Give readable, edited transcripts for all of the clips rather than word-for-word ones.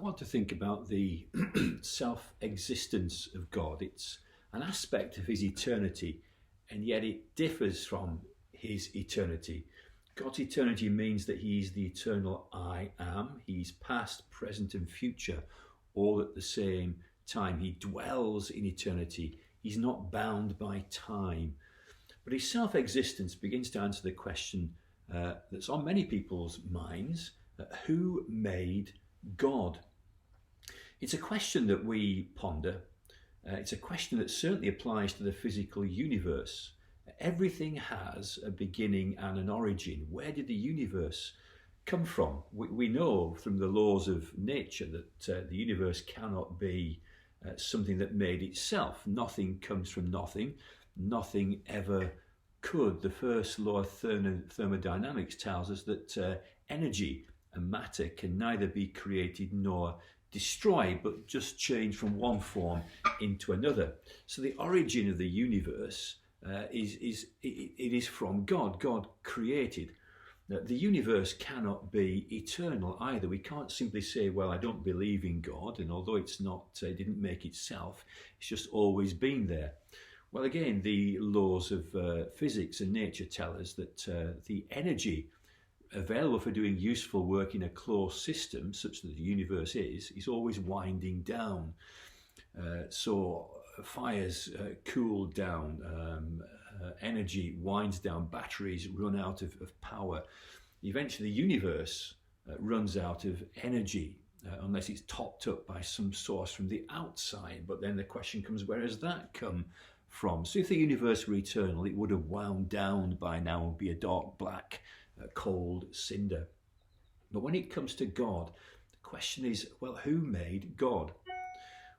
want to think about the self-existence of God. It's an aspect of his eternity, and yet it differs from his eternity. God's eternity means that he is the eternal I am. He's past, present, and future, all at the same time. He dwells in eternity. He's not bound by time. But his self-existence begins to answer the question that's on many people's minds: who made God? It's a question that we ponder. It's a question that certainly applies to the physical universe. Everything has a beginning and an origin. Where did the universe come from? We know from the laws of nature that the universe cannot be something that made itself. Nothing comes from nothing. Nothing ever could. The first law of thermodynamics tells us that energy and matter can neither be created nor destroyed, but just change from one form into another. So the origin of the universe is from God. God created. The universe cannot be eternal either. We can't simply say, well, I don't believe in God, and although it didn't make itself, it's just always been there. Well, again, the laws of physics and nature tell us that the energy available for doing useful work in a closed system, such that the universe is always winding down. So fires cool down, energy winds down, batteries run out of power. Eventually the universe runs out of energy, unless it's topped up by some source from the outside. But then the question comes, where has that come from? So if the universe were eternal, it would have wound down by now and be a dark black cold cinder. But when it comes to God, the question is, well, who made God?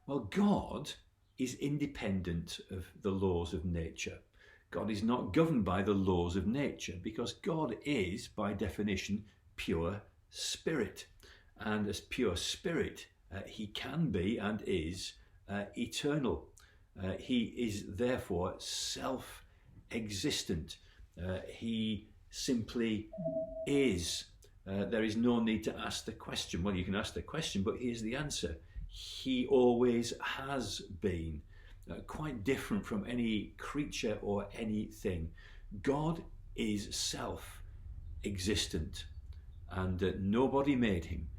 Well, God is independent of the laws of nature. God is not governed by the laws of nature, because God is, by definition, pure spirit. And as pure spirit, he can be and is eternal. He is therefore self-existent. He simply is. There is no need to ask the question. Well, you can ask the question, but here's the answer. He always has been, quite different from any creature or anything. God is self-existent, and nobody made him.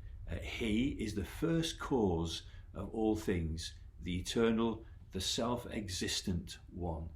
He is the first cause of all things, the eternal, the self-existent one.